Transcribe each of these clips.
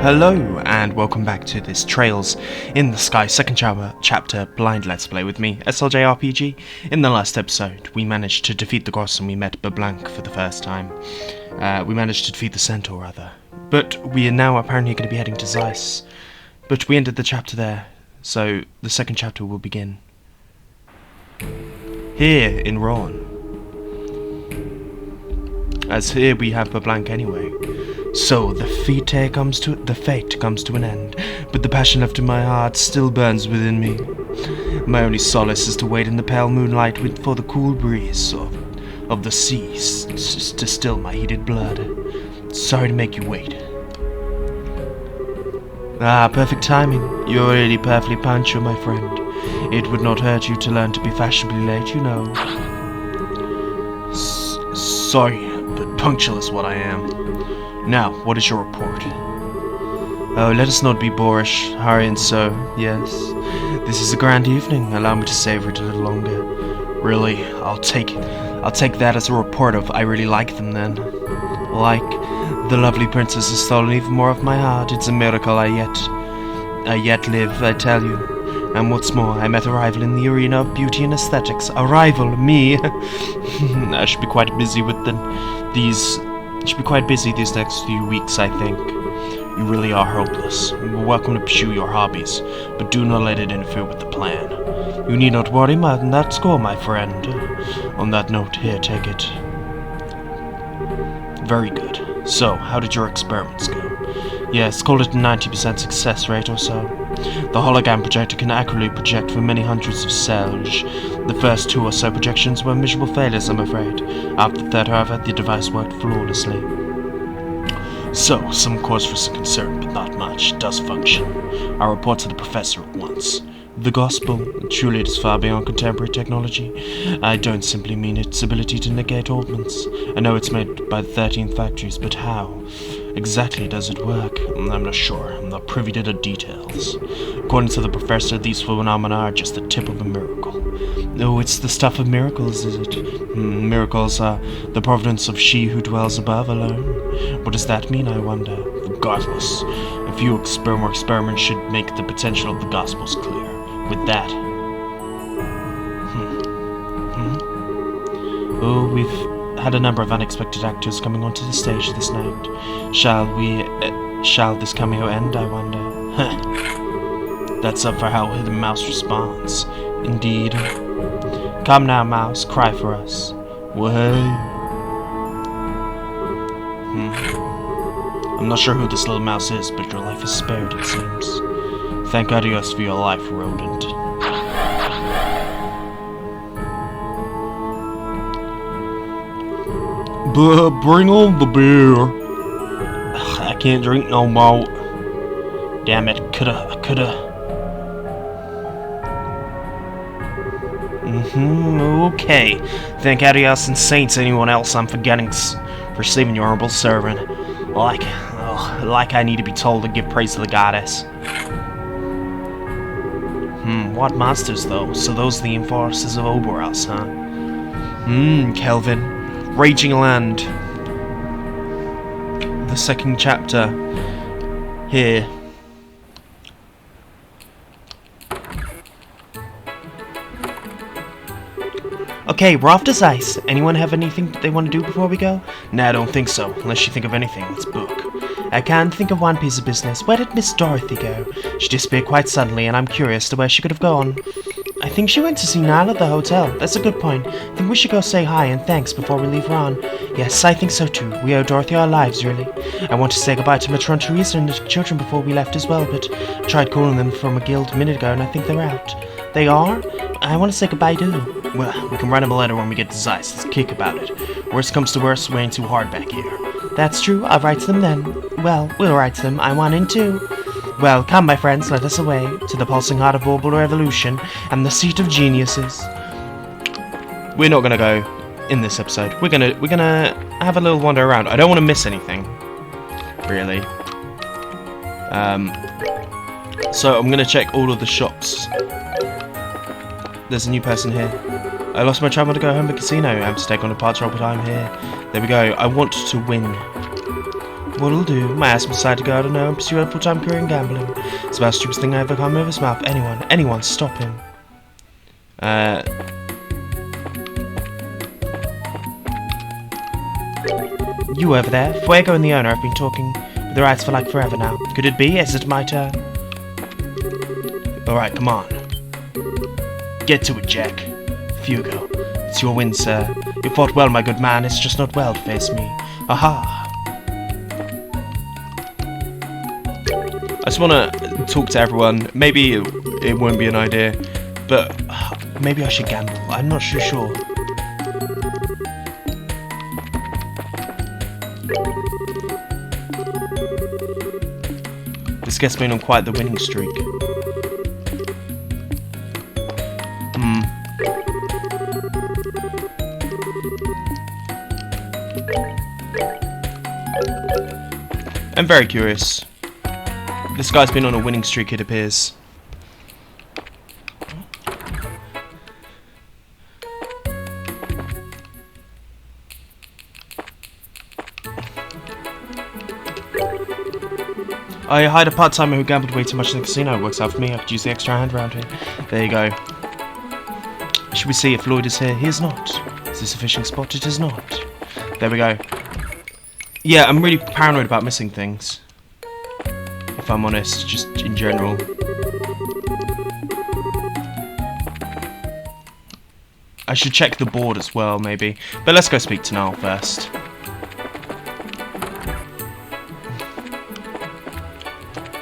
Hello and welcome back to this Trails in the Sky second chapter blind let's play with me, Estelle jrpg. In the last episode we managed to defeat the Goss and we met Blanc for the first time. We managed to defeat the Centaur rather. But we are now apparently going to be heading to Zeiss. But we ended the chapter there, so the second chapter will begin. Here in Rouen. As here we have Blanc anyway. So the fate comes to an end, but the passion left in my heart still burns within me. My only solace is to wait in the pale moonlight for the cool breeze of the sea to still my heated blood. Sorry to make you wait. Ah, perfect timing. You're really perfectly punctual, my friend. It would not hurt you to learn to be fashionably late, you know. Sorry, but punctual is what I am. Now, what is your report? Oh, let us not be boorish, hurry and so, yes. This is a grand evening, allow me to savor it a little longer. Really, I'll take that as a report of I really like them then. Like, the lovely princess has stolen even more of my heart, it's a miracle I yet live, I tell you. And what's more, I met a rival in the arena of beauty and aesthetics. A rival, me! I should be quite busy these next few weeks, I think. You really are hopeless. You're welcome to pursue your hobbies, but do not let it interfere with the plan. You need not worry on that score, my friend. On that note, here, take it. Very good. So, how did your experiments go? Yes, call it a 90% success rate or so. The hologram projector can accurately project for many hundreds of cells. The first 2 or so projections were miserable failures, I'm afraid. After the third, however, the device worked flawlessly. So, some cause for some concern, but not much. It does function. I'll report to the professor at once. The gospel, truly it is far beyond contemporary technology. I don't simply mean its ability to negate augments. I know it's made by the 13 factories, but how exactly does it work? I'm not sure. I'm not privy to the details. According to the professor, these phenomena are just the tip of a miracle. Oh, it's the stuff of miracles, is it? Miracles are the providence of she who dwells above alone. What does that mean, I wonder? Regardless, a few more experiments should make the potential of the Gospels clear. With that... Oh, we've had a number of unexpected actors coming onto the stage this night. Shall this cameo end, I wonder? That's up for how the mouse responds. Indeed. Come now, mouse, cry for us. Whoa. I'm not sure who this little mouse is, but your life is spared, it seems. Thank adios for your life, rodent. Bring on the beer. Ugh, I can't drink no more. Damn it, I coulda. Okay. Thank adios and saints anyone else I'm forgetting for saving your humble servant. Like I need to be told to give praise to the goddess. What monsters though? So those are the enforcers of Ourbours, huh? Kelvin. Raging Land. The second chapter. Here. Okay, we're off to Zeiss. Anyone have anything they want to do before we go? Nah, I don't think so. Unless you think of anything, let's book. I can think of one piece of business. Where did Miss Dorothy go? She disappeared quite suddenly, and I'm curious to where she could have gone. I think she went to see Niall at the hotel. That's a good point. I think we should go say hi and thanks before we leave Ron. Yes, I think so too. We owe Dorothy our lives, really. I want to say goodbye to Matron Teresa and the children before we left as well, but I tried calling them from a guild a minute ago, and I think they're out. They are? I want to say goodbye too. Well, we can write them a letter when we get to Zeiss. Let's kick about it. Worst comes to worst, we ain't too hard back here. That's true. I'll write to them then. Well, we'll write to them. I want in too. Well, come, my friends, let us away to the pulsing heart of Ourbours Revolution and the seat of geniuses. We're not gonna go in this episode. We're gonna have a little wander around. I don't want to miss anything, really. So I'm gonna check all of the shops. There's a new person here. I lost my travel to go home to the casino. I'm to take on a part role, but I'm here. There we go. I want to win. What'll do? My ass decided to go out on her and pursue a full-time career in gambling. It's about the stupidest thing I ever come over his mouth. Anyone, stop him. You over there? Fuego and the owner have been talking with their eyes for like forever now. Could it be? Is it my turn? Alright, come on. Get to it, Jack. Fuego, it's your win, sir. You fought well, my good man. It's just not well to face me. Aha! I just want to talk to everyone. Maybe it won't be an idea, but maybe I should gamble. I'm not so sure. This gets me on quite the winning streak. I'm very curious. This guy's been on a winning streak, it appears. I hired a part-timer who gambled way too much in the casino. It works out for me. I could use the extra hand around here. There you go. Should we see if Lloyd is here? He is not. Is this a fishing spot? It is not. There we go. Yeah, I'm really paranoid about missing things. If I'm honest, just in general. I should check the board as well, maybe. But let's go speak to Niall first.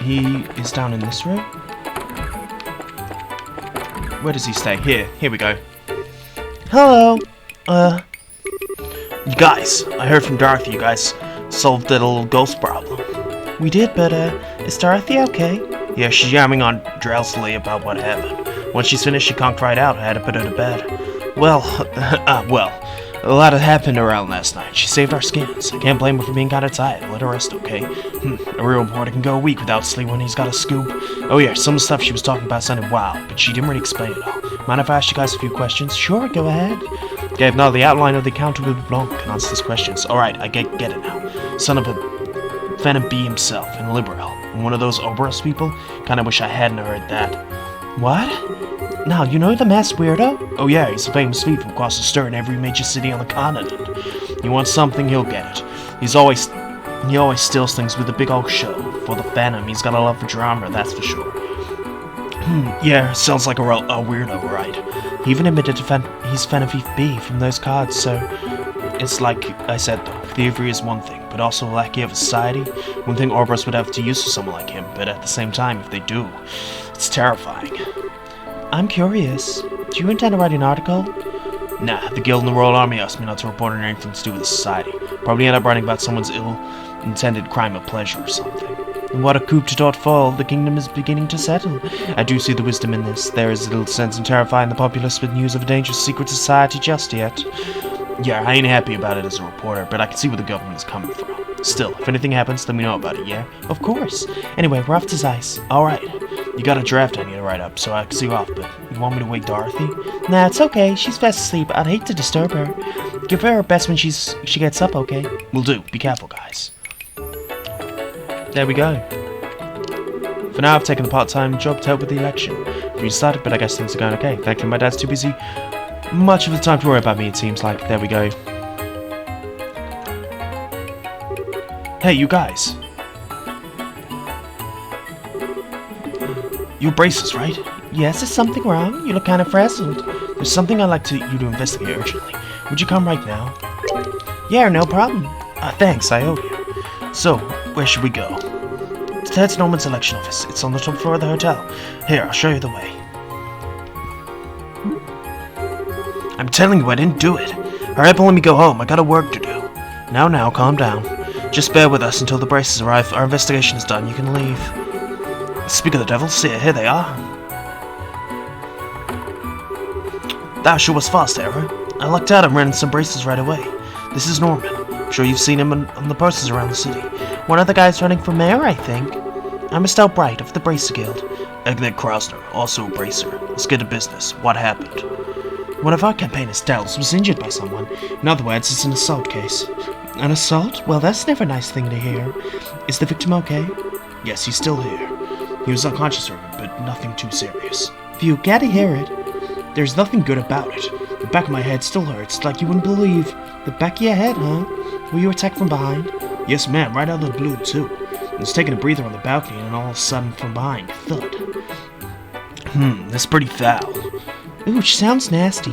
He is down in this room? Where does he stay? Here we go. Hello! You guys, I heard from Dorothy you guys solved that little ghost problem. We did, but is Dorothy okay? Yeah, she's yamming on drowsily about what happened. Once she's finished, she conked right out. I had to put her to bed. Well, a lot had happened around last night. She saved our skins. I can't blame her for being kinda tired. Let her rest, okay? A real reporter can go a week without sleep when he's got a scoop. Oh yeah, some of the stuff she was talking about sounded wild, but she didn't really explain it all. Mind if I ask you guys a few questions? Sure, go ahead. Okay, now the outline of the account will be Blanc can answer these questions. Alright, I get it now. Son of a Venom B himself, and liberal. And one of those Ourbours people? Kinda wish I hadn't heard that. What? Now, you know the masked weirdo? Oh yeah, he's a famous thief who crosses stir in every major city on the continent. He wants something, he'll get it. He always steals things with a big old show. For the Phantom, he's got a love for drama, that's for sure. Yeah, sounds like a weirdo, right? He even admitted he's Venom Thief B from those cards, so... It's like I said though, thievery is one thing, but also lackey of society. One thing Ourbours would have to use for someone like him, but at the same time, if they do, it's terrifying. I'm curious. Do you intend to write an article? Nah, the Guild and the Royal Army asked me not to report on anything to do with the society. Probably end up writing about someone's ill-intended crime of pleasure or something. And what a coup d'etat fall, the kingdom is beginning to settle. I do see the wisdom in this. There is little sense in terrifying the populace with news of a dangerous secret society just yet. Yeah, I ain't happy about it as a reporter, but I can see where the government is coming from. Still, if anything happens, let me know about it, yeah? Of course. Anyway, we're off to Zeiss. Alright. You got a draft I need to write up, so I can see you off, but you want me to wake Dorothy? Nah, it's okay. She's fast asleep. I'd hate to disturb her. Give her her best when she gets up, okay? Will do. Be careful, guys. There we go. For now, I've taken the part-time job to help with the election. We started, but I guess things are going okay. Thankfully, my dad's too busy much of the time to worry about me, it seems like. There we go. Hey, you guys. Your braces, right? Yes, is something wrong? You look kind of frazzled. There's something I'd like you to investigate urgently. Would you come right now? Yeah, no problem. Thanks, I owe you. So, where should we go? It's Ted's Norman's election office. It's on the top floor of the hotel. Here, I'll show you the way. I'm telling you, I didn't do it. Hurry up and let me go home. I got work to do. Now, calm down. Just bear with us until the braces arrive. Our investigation is done. You can leave. Speak of the devil, see, here they are. That sure was fast, Aaron. I lucked out and ran some braces right away. This is Norman. I'm sure you've seen him on the posters around the city. One of the guys running for mayor, I think. I'm Estelle Bright of the Bracer Guild. Egglet Krosner, also a bracer. Let's get to business. What happened? One of our campaigners, Dells, was injured by someone. In other words, it's an assault case. An assault? Well, that's never a nice thing to hear. Is the victim okay? Yes, he's still here. He was unconscious for a bit, but nothing too serious. Phew, glad to hear it. There's nothing good about it. The back of my head still hurts, like you wouldn't believe. The back of your head, huh? Were you attacked from behind? Yes, ma'am, right out of the blue, too. I was taking a breather on the balcony, and all of a sudden, from behind, thud. That's pretty foul. Ooh, sounds nasty.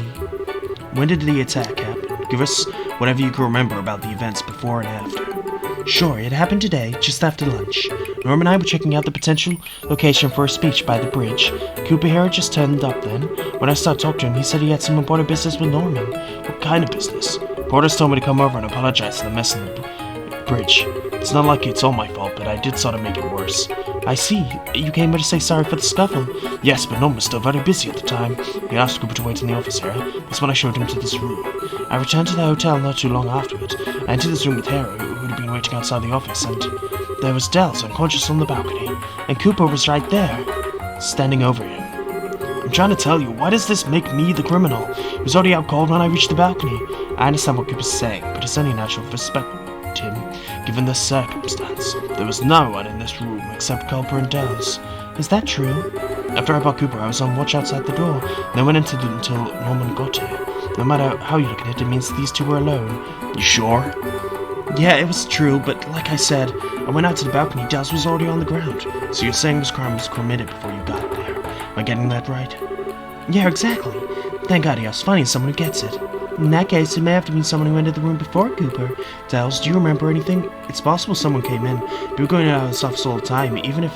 When did the attack happen? Give us whatever you can remember about the events before and after. Sure, it happened today, just after lunch. Norm and I were checking out the potential location for a speech by the bridge. Cooper here had just turned up then. When I started talking to him, he said he had some important business with Norman. What kind of business? Porter's told me to come over and apologize for the mess in the bridge. It's not like it's all my fault, but I did sort of make it worse. I see. You came here to say sorry for the scuffle. Yes, but Norm was still very busy at the time. He asked Cooper to wait in the office area. That's when I showed him to this room. I returned to the hotel not too long afterward. I entered this room with Harry, who had been waiting outside the office, and there was Dells unconscious on the balcony, and Cooper was right there, standing over him. I'm trying to tell you, why does this make me the criminal? He was already out cold when I reached the balcony. I understand what Cooper's saying, but it's only natural to respect him, given the circumstance. There was no one in this room except Culper and Dells. Is that true? After I bought Cooper, I was on watch outside the door, and I went into it until Norman got here. No matter how you look at it, it means these two were alone. You sure? Yeah, it was true, but like I said, I went out to the balcony, Dells was already on the ground. So you're saying this crime was committed before you got there. Am I getting that right? Yeah, exactly. Thank God he has finding someone who gets it. In that case, it may have to be someone who entered the room before Cooper. Dells, do you remember anything? It's possible someone came in. We were going out of this office all the time. Even if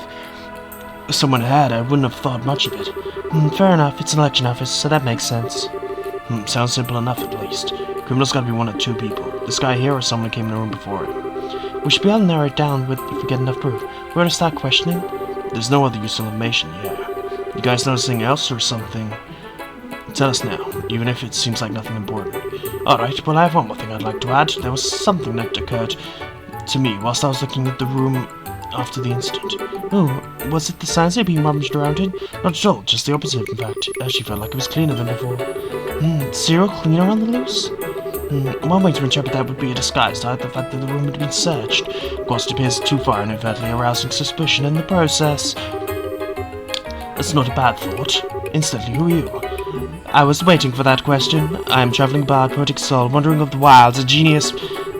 someone had, I wouldn't have thought much of it. Fair enough, it's an election office, so that makes sense. Sounds simple enough at least. Criminal's gotta be one of two people. This guy here or someone who came in the room before him. We should be able to narrow it down if we get enough proof. We're gonna start questioning. There's no other useful information, yeah. You guys notice anything else or something? Tell us now, even if it seems like nothing important. Alright, well I have one more thing I'd like to add. There was something that occurred to me whilst I was looking at the room after the incident. Oh, was it the signs they'd been rummaged around in? Not at all, just the opposite in fact. It actually felt like it was cleaner than before. Serial cleaner on the loose? One way to interpret that would be a disguise to hide the fact that the room had been searched. Of course, it appears too far inadvertently arousing suspicion in the process. That's not a bad thought. Instantly, who are you? I was waiting for that question. I am traveling bard, poetic soul, wandering of the wilds, a genius.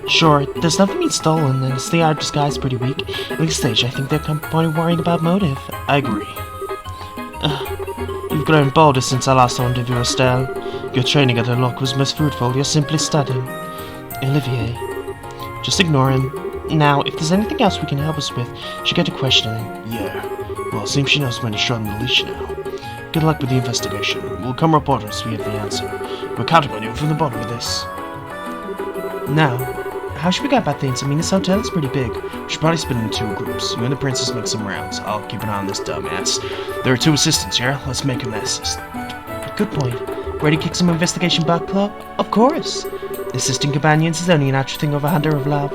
Sure, there's nothing being stolen, and it's the art of disguise pretty weak. At this stage, I think they're point of worrying about motive. I agree. You've grown bolder since our last rendezvous, Estelle. Your training at the lock was most fruitful. You're simply stunning. Olivier. Just ignore him. Now, if there's anything else we can help us with, she'll get to questioning. Yeah. Well, it seems she knows when to shut on the leash now. Good luck with the investigation. We'll come report once we have the answer. We're counting on you from the bottom of this. Now, how should we go about things? I mean, this hotel is pretty big. We should probably split into two groups. You and the princess make some rounds. I'll keep an eye on this dumbass. There are two assistants here. Let's make a mess. Good point. Ready to kick some investigation butt club? Of course! Assisting companions is only a natural thing of a hunter of love.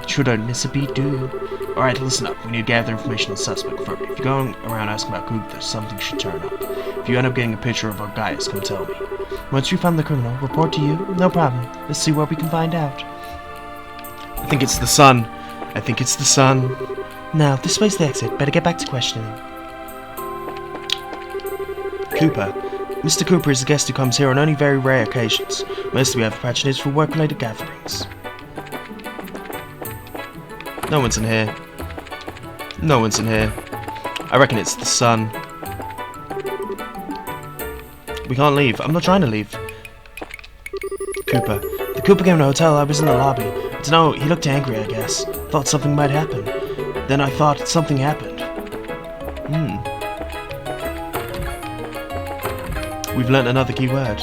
Sure don't miss a beat, do you? Alright, listen up. We need to gather information on the suspect first. If you're going around asking about Coop, there's something should turn up. If you end up getting a picture of our guys, come tell me. Once we find the criminal, report to you. No problem. Let's see what we can find out. I think it's the sun. I think it's the sun. Now, this way's the exit. Better get back to questioning. Cooper. Mr. Cooper is a guest who comes here on only very rare occasions. Mostly we have patronage for work-related gatherings. No one's in here. No one's in here. I reckon it's the sun. We can't leave. I'm not trying to leave. Cooper. The Cooper came to the hotel. I was in the lobby. I don't know, he looked angry, I guess. Thought something might happen. Then I thought something happened. We've learnt another key word.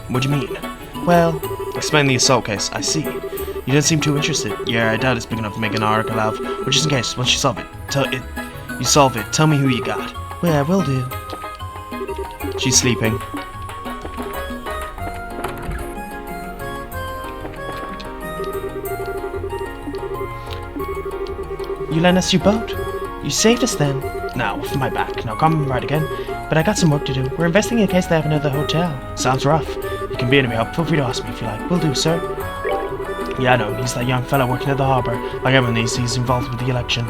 What do you mean? Well, explain the assault case. I see. You don't seem too interested. Yeah, I doubt it's big enough to make an article out of. But just in case, once you solve it, tell me who you got. Well, I will do. She's sleeping. You lent us your boat. You saved us then. Now, off my back. Now come right again. But I got some work to do. We're investigating a case they have in another hotel. Sounds rough. You can be any help, feel free to ask me if you like. Will do, sir. Yeah, I know. He's that young fella working at the harbour. Like everyone he's involved with the election.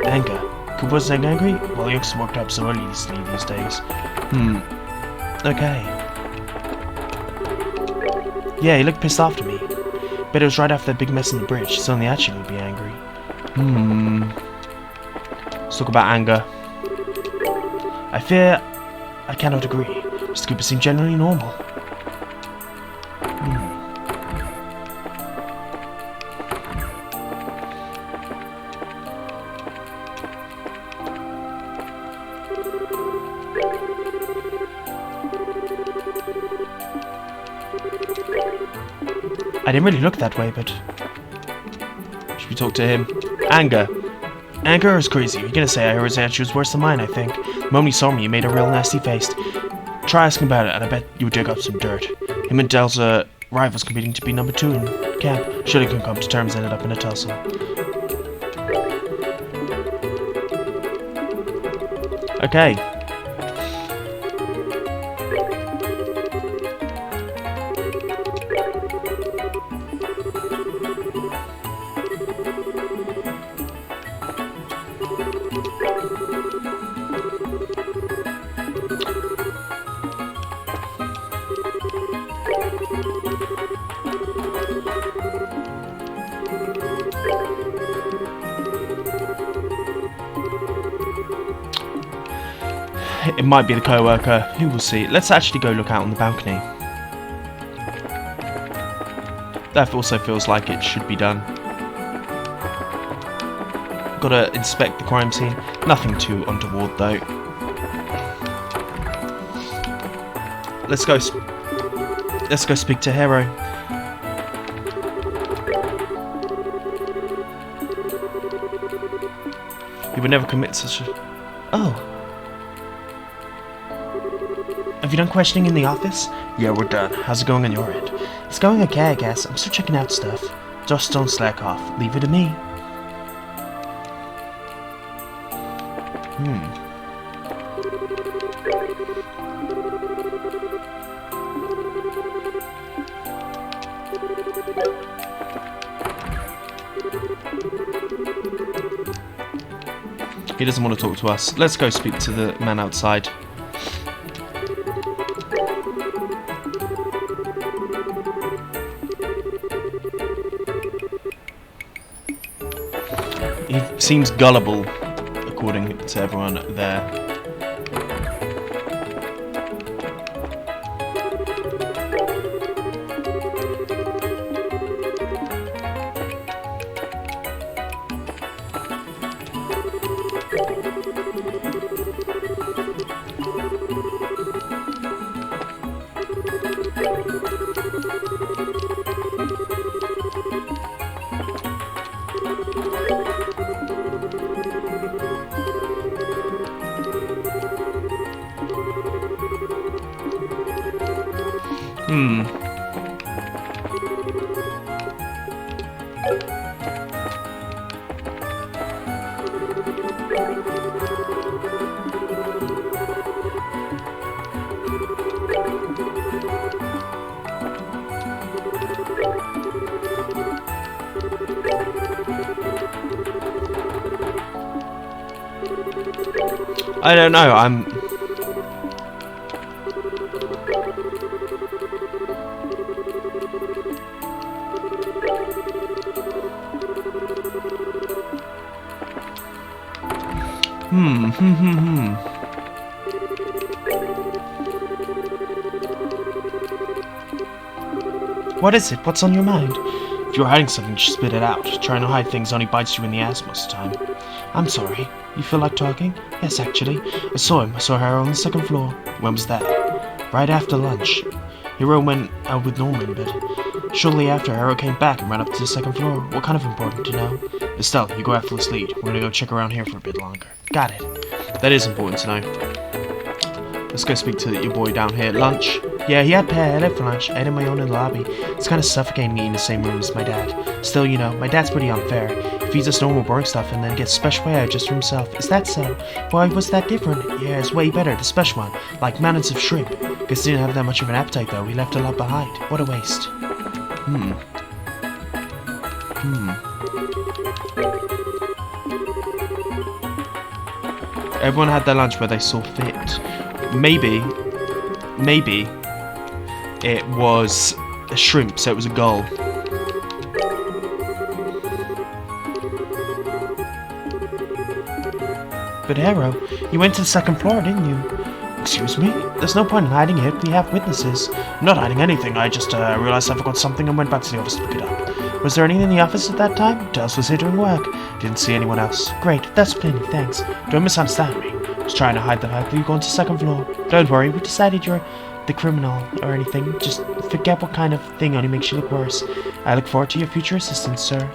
Anger. Cooper's angry? Well, he gets worked up so early these days. Okay. Yeah, he looked pissed off to me. Bet it was right after that big mess on the bridge. It's only actually would be angry. Let's talk about anger. I fear I cannot agree. Mr. Cooper seemed generally normal. I didn't really look that way, but... should we talk to him? Anger. Anger is crazy. You're gonna say I heard his attitude was worse than mine, I think. The moment he saw me, he made a real nasty face. Try asking about it, and I bet you would dig up some dirt. Him and Dell's rivals competing to be number 2 in camp. Surely can come to terms, ended up in a tussle. Okay. It might be the co-worker, who will see. Let's actually go look out on the balcony. That also feels like it should be done. Gotta inspect the crime scene. Nothing too untoward though. Let's go speak to Hero. He would never commit such a... Oh. Have you done questioning in the office? Yeah, we're done. How's it going on your end? It's going okay, I guess. I'm still checking out stuff. Just don't slack off. Leave it to me. He doesn't want to talk to us. Let's go speak to the man outside. He seems gullible, according to everyone there. I don't know, What is it? What's on your mind? If you're hiding something, just spit it out. Trying to hide things only bites you in the ass most of the time. I'm sorry. You feel like talking? Yes, actually. I saw him. I saw her on the second floor. When was that? Right after lunch. Hero went out with Norman, but shortly after, Hero came back and ran up to the second floor. What kind of important to know? Estelle, you go after this lead. We're gonna go check around here for a bit longer. Got it. That is important to know. Let's go speak to your boy down here. Lunch? Yeah, he had pear for lunch. I ate on my own in the lobby. It's kind of suffocating eating in the same room as my dad. Still, you know, my dad's pretty unfair. If feeds us normal boring stuff and then gets special way out just for himself. Is that so? Why was that different? Yeah, it's way better, the special one. Like mountains of shrimp. Guess he didn't have that much of an appetite though. He left a lot behind. What a waste. Everyone had their lunch where they saw fit. Maybe it was a shrimp, so it was a gull. But Hero, you went to the second floor, didn't you? Excuse me? There's no point in hiding it. We have witnesses. I'm not hiding anything. I just realized I forgot something and went back to the office to pick it up. Was there anyone in the office at that time? Dels was here doing work. Didn't see anyone else. Great. That's plenty. Thanks. Don't misunderstand me. I was trying to hide the fact that you're going to the second floor. Don't worry. We decided you're the criminal or anything. Just forget what kind of thing only makes you look worse. I look forward to your future assistance, sir.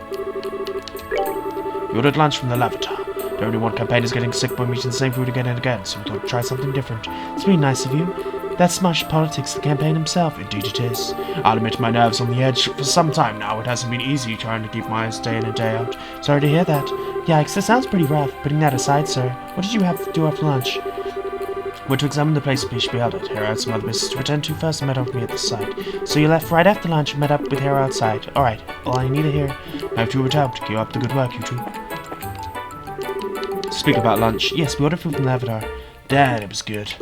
We ordered lunch from the lavatory. The only one campaign is getting sick by eating the same food again and again, so we thought we'd try something different. It's really nice of you. That's much politics, the campaign himself. Indeed it is. I'll admit my nerves on the edge. For some time now, it hasn't been easy trying to keep my eyes day in and day out. Sorry to hear that. Yikes, that sounds pretty rough. Putting that aside, sir, what did you have to do after lunch? Went to examine the place we should be held at. Hero had some other business to attend to first and met up with me at the site. So you left right after lunch and met up with Hero outside. Alright, all I need to hear. I hope you would help to keep up the good work, you two. Speak about lunch. Yes, we ordered food from the Avatar. Dad, it was good.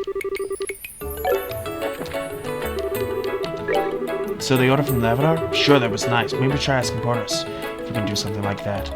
So they ordered from the Avatar? Sure, that was nice. Maybe try asking Portis if we can do something like that.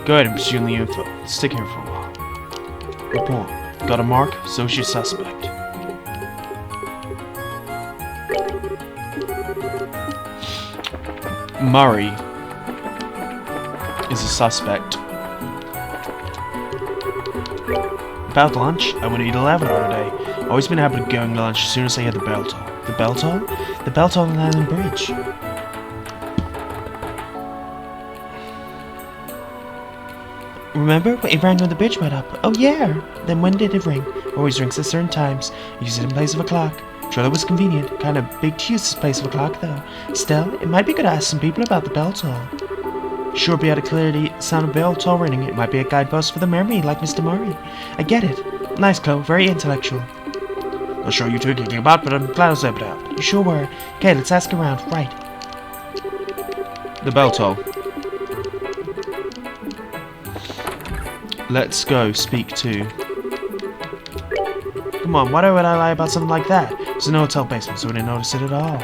Go ahead and pursue the info. Stick here for a while. Report. Got a mark? Associate suspect. Murray is a suspect. About lunch? I want to eat a lavender today. Always been a habit of going to lunch as soon as I hear the bell toll. The bell toll? The bell toll on the Island Bridge. Remember? It rang when the bridge went up. Oh yeah! Then when did it ring? Always rings at certain times. Use it in place of a clock. Sure, that was convenient. Kind of big to use this place of a clock, though. Still, it might be good to ask some people about the bell toll. Sure, be able to clearly sound a bell toll ringing. It might be a guidepost for the memory, like Mr. Murray. I get it. Nice, Chloe. Very intellectual. Not sure you two are kicking about, but I'm glad I was able to help. You sure were. Okay, let's ask around. Right. The bell toll. Let's go speak to... Come on, why would I lie about something like that? It's an hotel basement, so we didn't notice it at all.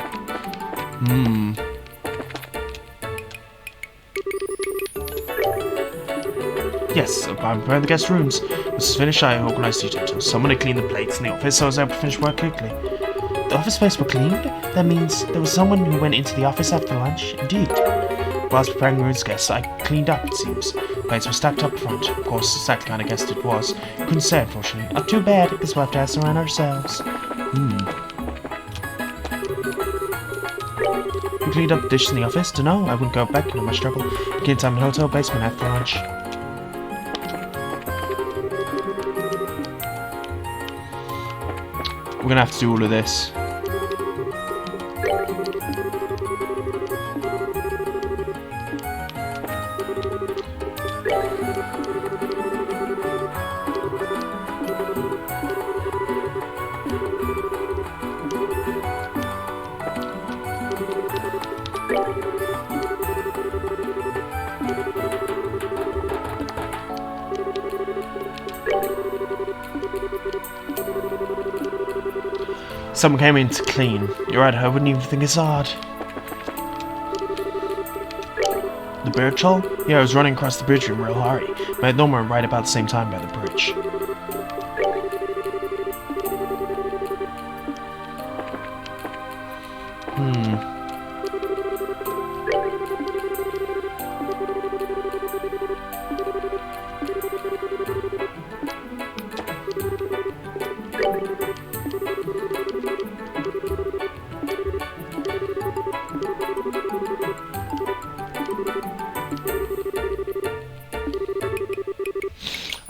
Yes, I'm preparing the guest rooms. This is finished, I organized utensils. Someone had cleaned the plates in the office, so I was able to finish work quickly. The office space was cleaned? That means there was someone who went into the office after lunch? Indeed. While I was preparing the room's guests, I cleaned up, it seems. Plates were stacked up front. Of course, it's exactly kind of guessed it was. Couldn't say, unfortunately. Not too bad, because we'll have to ask around ourselves. Who cleaned up the dishes in the office? Dunno, I wouldn't go back, no much trouble. Cleaned time in the hotel basement after lunch. We're gonna have to do all of this. Someone came in to clean. You're right, I wouldn't even think it's odd. The bird toll? Yeah, I was running across the bridge in a real hurry. But I had Norma right about the same time by the bridge.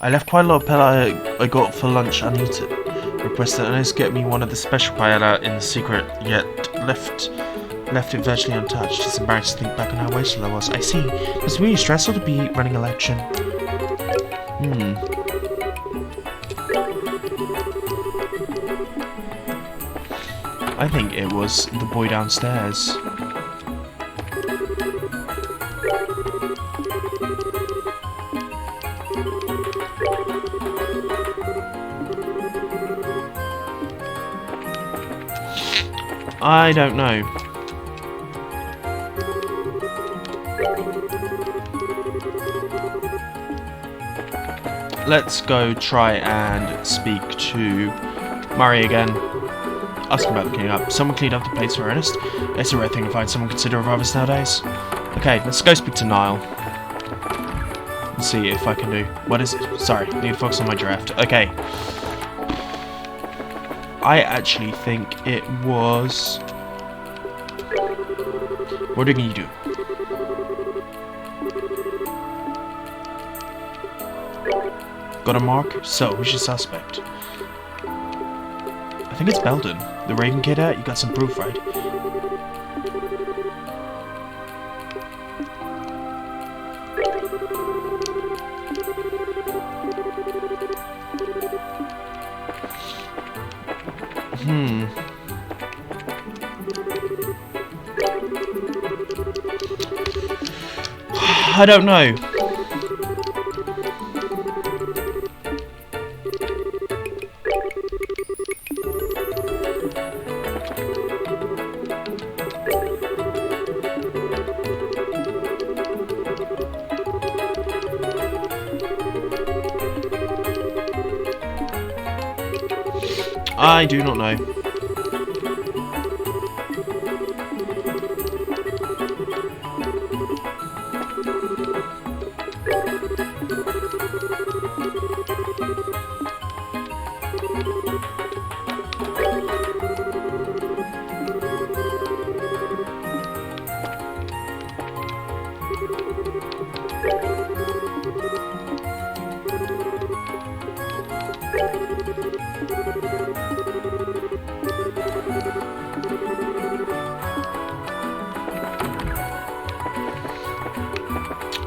I left quite a lot of paella I got for lunch uneaten. Requested an to get me one of the special paella in the secret, yet left it virtually untouched. It's embarrassing to think back on how wasteful I was. I see. It's really stressful to be running a election. I think it was the boy downstairs. I don't know. Let's go try and speak to Murray again. Ask him about the cleaning up. Someone cleaned up the place for Ernest. It's a rare thing to find someone considerate of others nowadays. Okay, let's go speak to Niall. Let's see if I can do... What is it? Sorry, need to focus on my draft. Okay. I actually think it was... What are you do? Got a mark? So, who's your suspect? I think it's Belden. The Reagan kid out? You got some proof, right? I don't know. I do not know.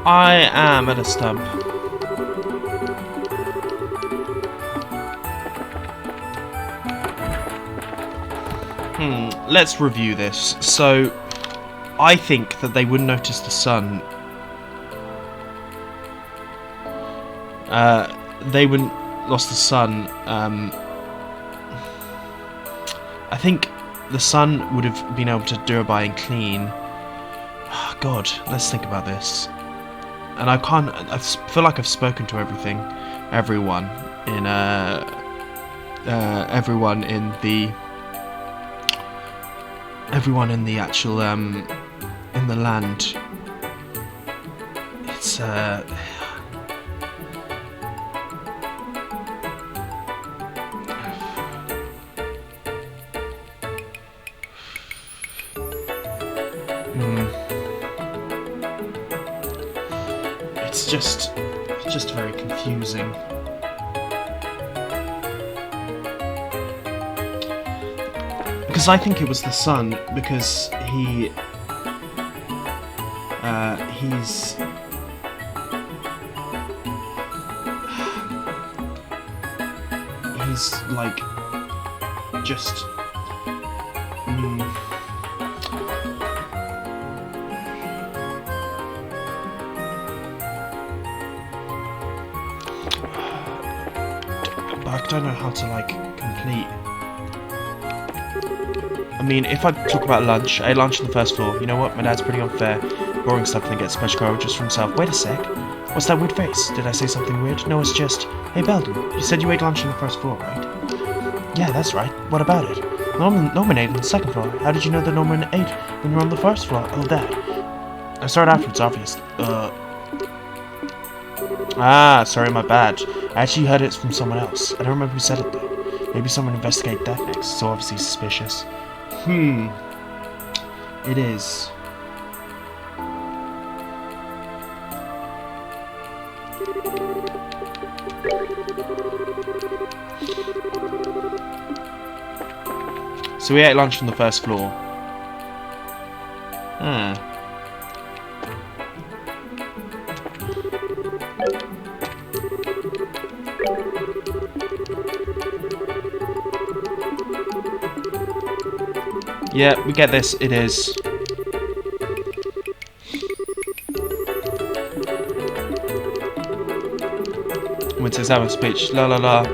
I am at a stump. Let's review this. So, I think that they wouldn't notice the sun. They wouldn't lost the sun. I think the sun would have been able to do it by and clean. Oh, God, let's think about this. And I feel like I've spoken to everyone in the actual, in the land. It's, It's just very confusing. Because I think it was the sun, because he's like just I don't know how to, like, complete... I mean, if I talk about lunch, I ate lunch on the first floor. You know what? My dad's pretty unfair. Boring stuff and gets special coverage just for himself. Wait a sec. What's that weird face? Did I say something weird? No, it's just... Hey, Belden, you said you ate lunch on the first floor, right? Yeah, that's right. What about it? Norman ate on the second floor. How did you know that Norman ate when you were on the first floor? Oh, Dad. I saw it afterwards, obviously. Sorry, my bad. I actually heard it from someone else. I don't remember who said it, though. Maybe someone investigate that next. It's so obviously suspicious. It is. So we ate lunch on the first floor. Hmm. Yeah, we get this. It is. Winter's having a speech. La la la.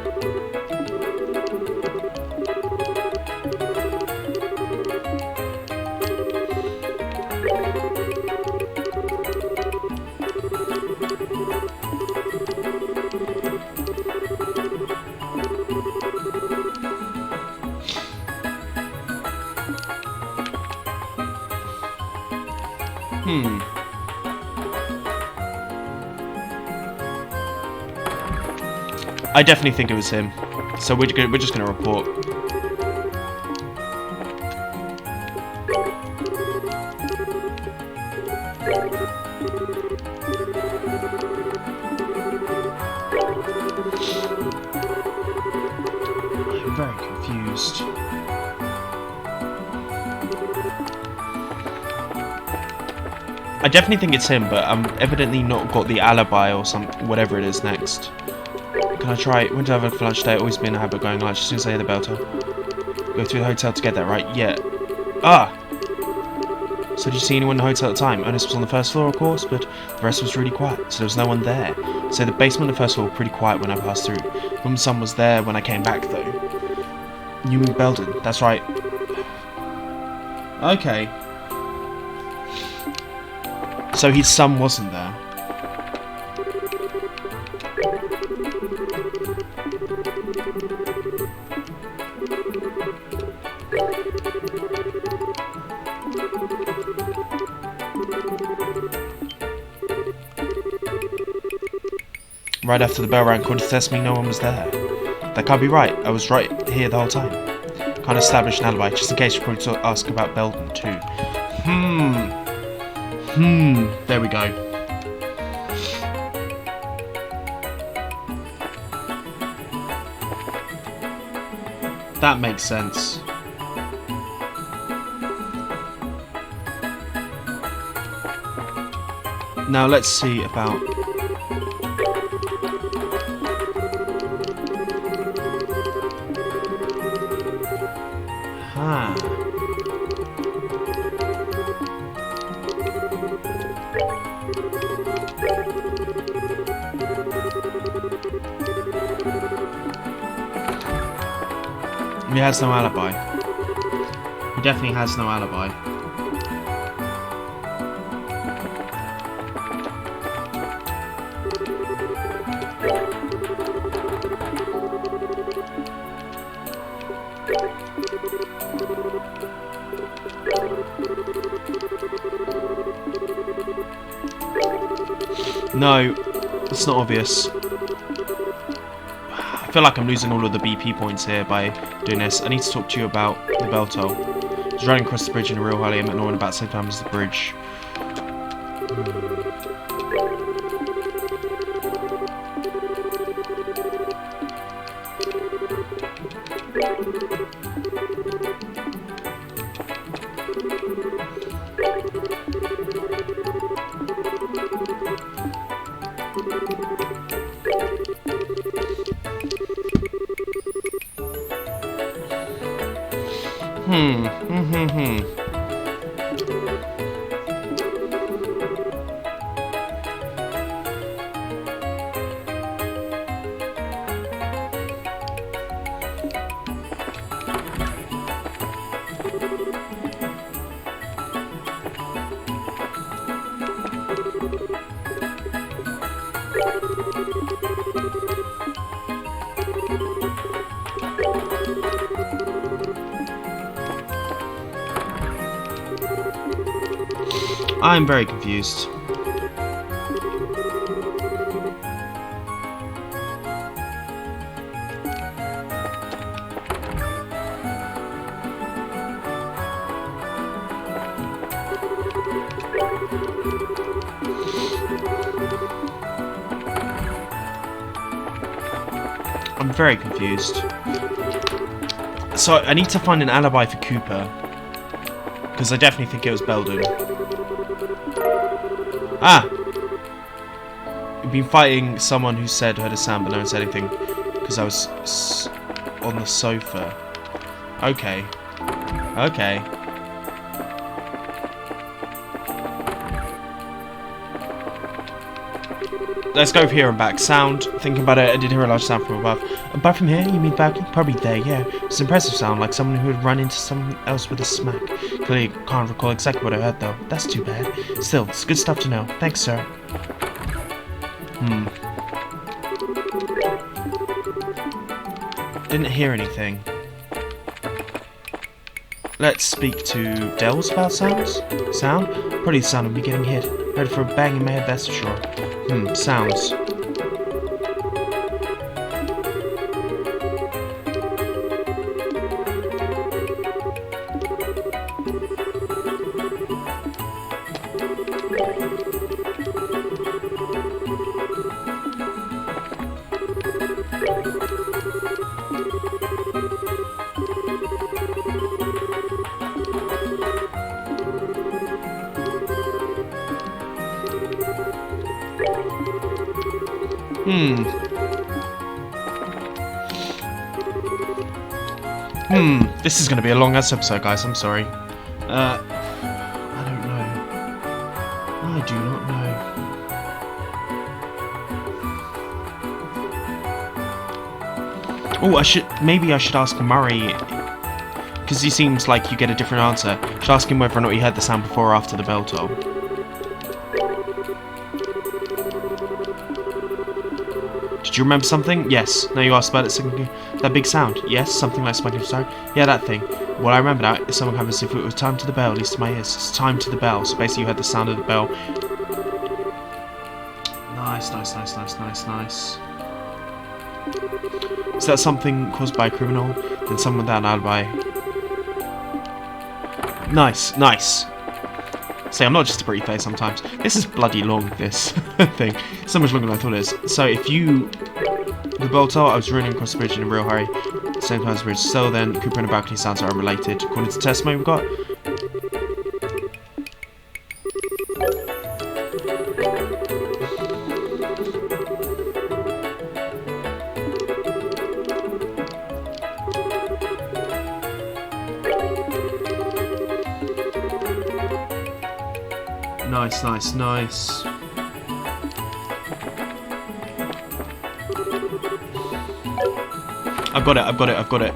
I definitely think it was him. So we're just gonna report. I'm very confused. I definitely think it's him, but I'm evidently not got the alibi or whatever it is next. Can I try? When do I have for lunch today? Always been in a habit of going lunch as soon as I hear the bell toll. Go through the hotel to get there, right? Yeah. Ah! So did you see anyone in the hotel at the time? Ernest was on the first floor, of course, but the rest was really quiet, so there was no one there. So the basement and the first floor were pretty quiet when I passed through. Mum's son was there when I came back, though. You mean Belden? That's right. Okay. So his son wasn't there. Right after the bell rang, called to test me, no one was there. That can't be right. I was right here the whole time. Can't establish an alibi, just in case you probably ask about Belden too. There we go. That makes sense. Now let's see about... He has no alibi. He definitely has no alibi. No, it's not obvious. I feel like I'm losing all of the BP points here by doing this. I need to talk to you about the bell toll. I was riding across the bridge in a real hurry at Norton about the same time as the bridge. I'm very confused. I'm very confused. So I need to find an alibi for Cooper. Because I definitely think it was Belden. Ah! We've been fighting someone who said heard a sound but no one said anything. Because I was on the sofa. Okay. Okay. Let's go over here and back. Sound. Thinking about it, I did hear a large sound from above. Above from here? You mean back? Probably there, yeah. It's an impressive sound, like someone who had run into someone else with a smack. Clearly can't recall exactly what I heard, though. That's too bad. Still, it's good stuff to know. Thanks, sir. Didn't hear anything. Let's speak to Dells about sounds. Sound? Probably the sound of me getting hit. Heard for a bang in my head, that's for sure. Sounds. This is going to be a long ass episode, guys. I'm sorry. I don't know. I do not know. Oh, maybe I should ask Murray, because he seems like you get a different answer. I should ask him whether or not he heard the sound before or after the bell toll. Did you remember something? Yes. Now you asked about it. That big sound. Yes. Something like smuggling stone. Yeah, that thing. What I remember now is someone comes as if it was time to the bell, at least to my ears. It's time to the bell. So basically you heard the sound of the bell. Nice. Is that something caused by a criminal? Then someone without an alibi. Nice. See, I'm not just a pretty face sometimes. This is bloody long, this thing. So much longer than I thought it is. So if you... The bell toll, I was running across the bridge in a real hurry. At the same time as the bridge. So then, Cooper and the balcony sounds are unrelated. According to the testimony we've got. Nice. I've got it.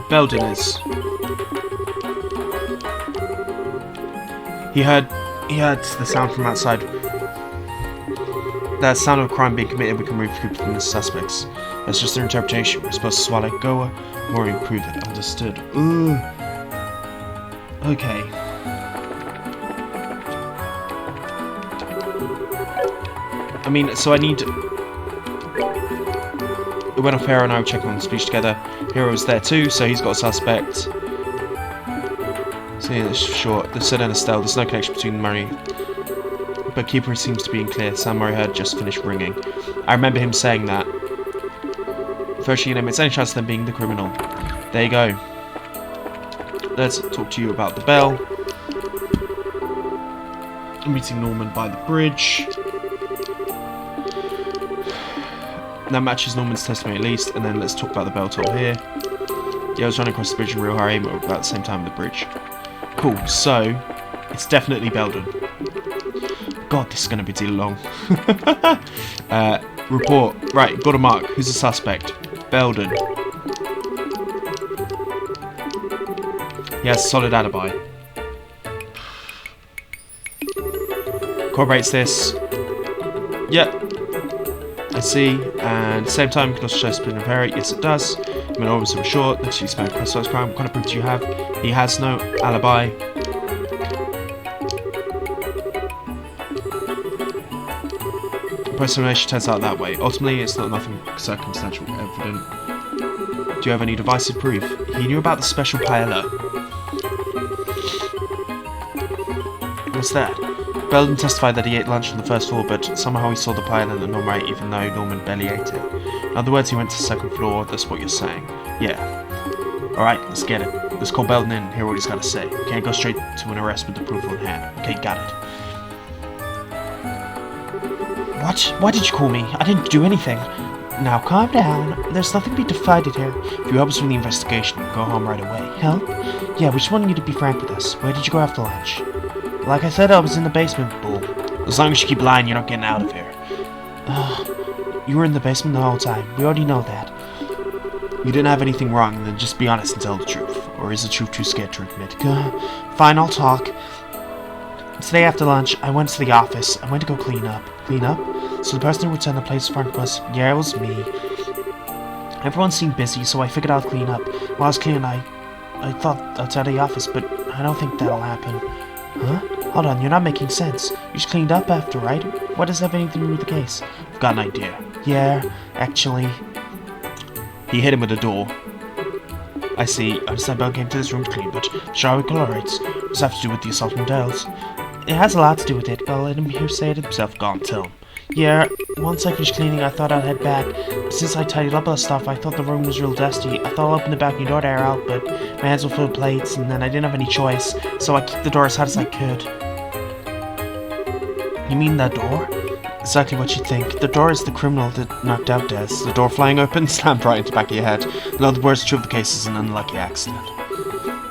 Belden is. He heard the sound from outside. That sound of a crime being committed, we can remove Cooper from the suspects. That's just their interpretation. We're supposed to swallow. Go more and prove it. Understood. Ooh. Okay. I mean, so I need... It went off Hero and I were checking on the speech together. Hero was there too, so he's got a suspect. So yeah, short. The said and Estelle, there's no connection between Murray. But Keeper seems to be in clear. Sam Murray had just finished ringing. I remember him saying that. First, it's any chance of them being the criminal. There you go. Let's talk to you about the bell. I'm meeting Norman by the bridge. That matches Norman's testimony at least, and then let's talk about the bell toll here. Yeah, I was running across the bridge in real hurry, but about the same time at the bridge. Cool, so it's definitely Belden. God, this is going to be too long. Report. Right, got a mark. Who's the suspect? Belden. He has a solid alibi. Corroborates this. Yep. I see. And at the same time, can also show spin of error. Yes, it does. I mean, obviously, we're short. Next, you spend crosswise crime. What kind of proof do you have? He has no alibi. Post-elimination turns out that way. Ultimately, it's not nothing circumstantial evident. Do you have any divisive proof? He knew about the special paella. What's that? Belden testified that he ate lunch on the first floor, but somehow he saw the paella that Norman ate, even though Norman barely ate it. In other words, he went to the second floor, that's what you're saying. Yeah. Alright, let's get it. Let's call Belton in and hear what he's got to say. We can't go straight to an arrest with the proof on hand. Okay, got it. What? Why did you call me? I didn't do anything. Now calm down. There's nothing to be decided here. If you help us with the investigation, we'll go home right away. Help? Yeah, we just wanted you to be frank with us. Where did you go after lunch? Like I said, I was in the basement, bull. As long as you keep lying, you're not getting out of here. You were in the basement the whole time. We already know that. You didn't have anything wrong, then just be honest and tell the truth. Or is the truth too scared to admit? Fine, I'll talk. Today after lunch, I went to the office. I went to go clean up. Clean up? So the person who returned the place front was... Yeah, it was me. Everyone seemed busy, so I figured I'd clean up. While I was cleaning, I thought outside the office, but I don't think that'll happen. Huh? Hold on, you're not making sense. You just cleaned up after, right? What does that have anything to do with the case? I've got an idea. Yeah, actually... He hit him with a door. I see. I understand Bell came to this room to clean, but shall we chlorides? What does that have to do with the assault on Dells? It has a lot to do with it, but I'll let him hear say it himself. Go on, tell him. Yeah, once I finished cleaning, I thought I'd head back. But since I tidied up all the stuff, I thought the room was real dusty. I thought I'd open the balcony door to air out, but my hands were full of plates, and then I didn't have any choice, so I kicked the door as hard as I could. You mean that door? Exactly what you think. The door is the criminal that knocked out Des. The door flying open, slammed right into the back of your head. In other words, the truth of the case is an unlucky accident.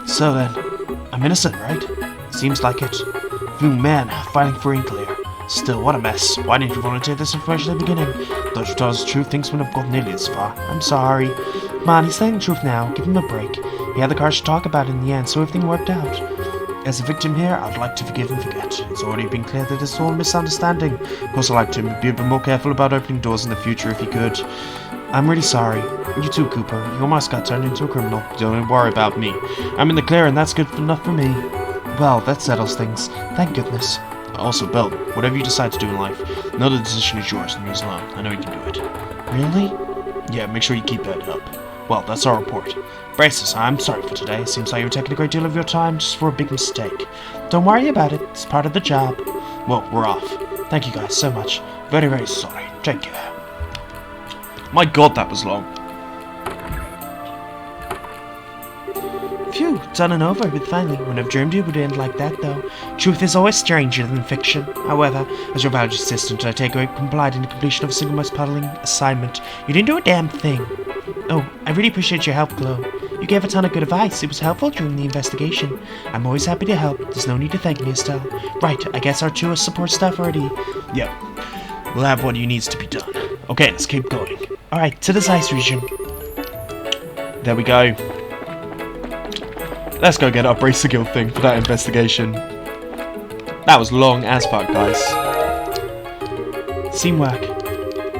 So then, I'm innocent, right? Seems like it. Man, fighting free and clear. Still, what a mess. Why didn't you volunteer this information at the beginning? Thought you told us the truth, things wouldn't have gotten nearly this far. I'm sorry. Come on, he's saying the truth now. Give him a break. He had the courage to talk about it in the end, so everything worked out. As a victim here, I'd like to forgive and forget. It's already been clear that it's all a misunderstanding. Of course, I'd like to be a bit more careful about opening doors in the future if he could. I'm really sorry. You too, Cooper. You almost got turned into a criminal. Don't worry about me. I'm in the clear, and that's good enough for me. Well, that settles things. Thank goodness. Also, Bell, whatever you decide to do in life, know the decision is yours and yours alone. I know you can do it. Really? Yeah, make sure you keep that up. Well, that's our report. Braces, I'm sorry for today. It seems like you're taking a great deal of your time just for a big mistake. Don't worry about it. It's part of the job. Well, we're off. Thank you guys so much. Very, very sorry. Take care. My god, that was long. Phew, done and over with finally. Wouldn't have dreamed it would end like that, though. Truth is always stranger than fiction. However, as your valued assistant, I take away complied in the completion of a single most puzzling assignment. You didn't do a damn thing. Oh, I really appreciate your help, Chloe. You gave a ton of good advice. It was helpful during the investigation. I'm always happy to help. There's no need to thank me, Estelle. Right, I guess our tour support staff already... Yep. We'll have what needs to be done. Okay, let's keep going. Alright, to the Zeiss region. There we go. Let's go get our bracer guild thing for that investigation. That was long as fuck, guys. Teamwork.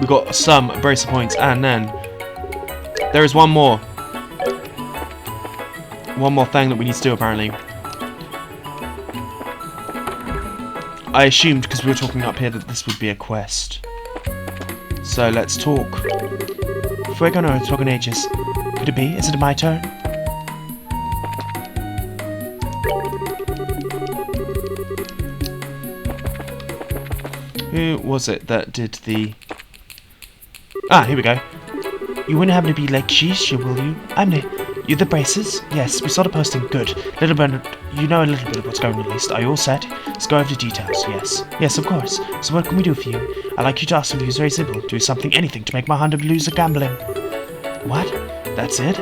We got some bracer points, and then there is one more. One more thing that we need to do, apparently. I assumed, because we were talking up here, that this would be a quest. So let's talk. Fuego no talk in ages. Could it be? Is it my turn? Who was it that did the... Ah, here we go. You wouldn't happen to be like Shisha, will you? You're the braces? Yes, we saw the posting. Good. Little bit, you know a little bit of what's going on, at least. Are you all set? Let's go over the details, yes. Yes, of course. So what can we do for you? I'd like you to ask something who's very simple. Do something, anything, to make my hand lose at gambling. What? That's it?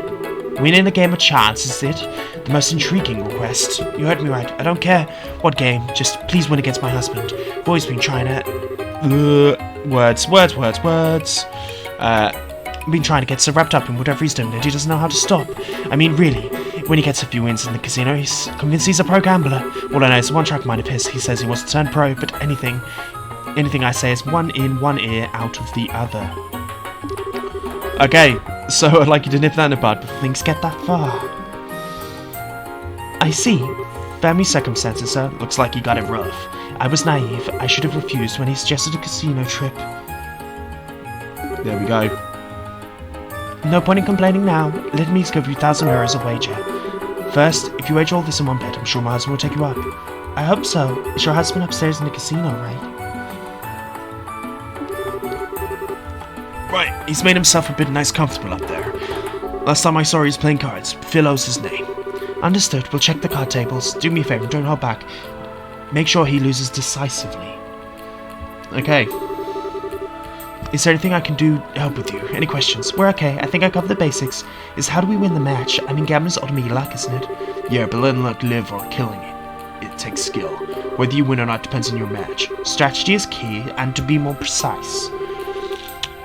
Winning the game of chance, is it? The most intriguing request. You heard me right. I don't care what game. Just please win against my husband. I've always been trying to... Words. I've been trying to get so wrapped up in whatever he's doing that he doesn't know how to stop. I mean, really, when he gets a few wins in the casino, he's convinced he's a pro gambler. All I know is a one-track mind of his. He says he wants to turn pro, but anything I say is one in, one ear, out of the other. Okay, so I'd like you to nip that in the bud before things get that far. I see. Family circumstances, sir. Looks like you got it rough. I was naive. I should have refused when he suggested a casino trip. There we go. No point in complaining now. Let me give you 1,000 euros a wager. First, if you wager all this in one bet, I'm sure my husband will take you up. I hope so. Is your husband upstairs in the casino, right? Right, he's made himself a bit nice comfortable up there. Last time I saw he was playing cards. Philo's his name. Understood. We'll check the card tables. Do me a favor, don't hold back. Make sure he loses decisively. Okay. Is there anything I can do to help with you? Any questions? We're okay. I think I covered the basics. Is how do we win the match? I mean, gambling's ultimately luck, isn't it? Yeah, but letting luck live or killing it takes skill. Whether you win or not depends on your match. Strategy is key, and to be more precise.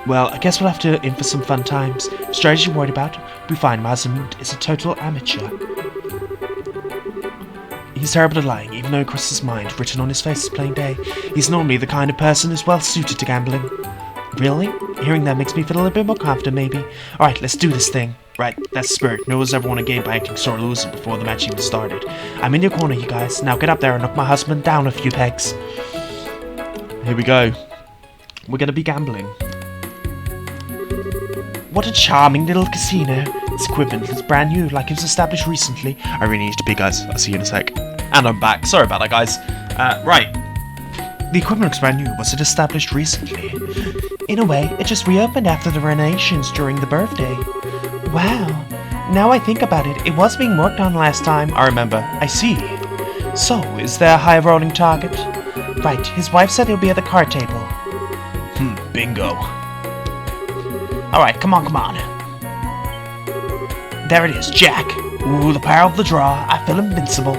Well, I guess we'll have to in for some fun times. Strategy you're worried about? We find Mazamund is a total amateur. He's terrible at lying, even though across his mind, written on his face is plain day. He's normally the kind of person who's well suited to gambling. Really? Hearing that makes me feel a little bit more confident, maybe. Alright, let's do this thing. Right, that's the spirit. No one's ever won a game by acting sore loser before the match even started. I'm in your corner, you guys. Now get up there and knock my husband down a few pegs. Here we go. We're gonna be gambling. What a charming little casino. Its equipment is brand new, like it was established recently. I really need to pee, guys. I'll see you in a sec. And I'm back. Sorry about that, guys. Right. The equipment looks brand new. Was it established recently? In a way, it just reopened after the renovations during the birthday. Wow. Now I think about it, it was being worked on last time. I remember. I see. So, is there a high rolling target? Right, his wife said he'll be at the card table. Bingo. Alright, come on. There it is, Jack. Ooh, the power of the draw. I feel invincible.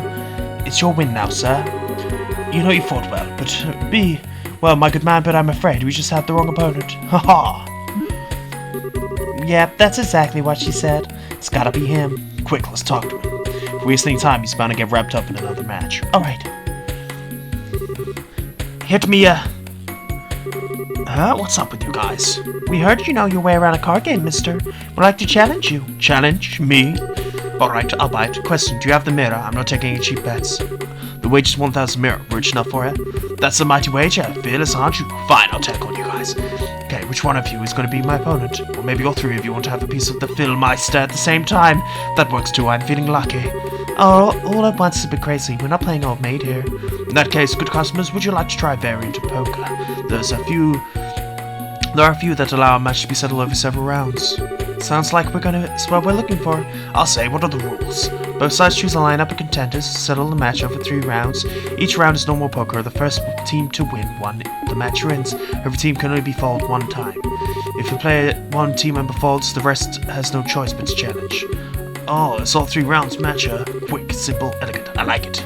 It's your win now, sir. You know you fought well, but well, my good man, but I'm afraid we just had the wrong opponent. Haha. Yep, that's exactly what she said. It's gotta be him. Quick, let's talk to him. If we waste any time, he's bound to get wrapped up in another match. Alright. Hit me, What's up with you guys? We heard you know your way around a card game, mister. We'd like to challenge you. Challenge? Me? Alright, I'll bite. Question, do you have the mirror? I'm not taking any cheap bets. The wage is 1,000 mirror. Rich enough for it? That's a mighty wager. Fearless, aren't you? Fine, I'll take on you guys. Okay, which one of you is going to be my opponent? Or maybe all three of you want to have a piece of the Philmeister at the same time. That works too, I'm feeling lucky. Oh, all at once is a bit crazy. We're not playing old maid here. In that case, good customers, would you like to try variant of poker? There are a few that allow a match to be settled over several rounds. Sounds like it's what we're looking for. I'll say, what are the rules? Both sides choose a lineup of contenders, settle the match over 3 rounds. Each round is normal poker. The first team to win the match wins. Every team can only be folded 1 time. If one team member folds, the rest has no choice but to challenge. Oh, it's all 3 rounds match. Quick, simple, elegant. I like it.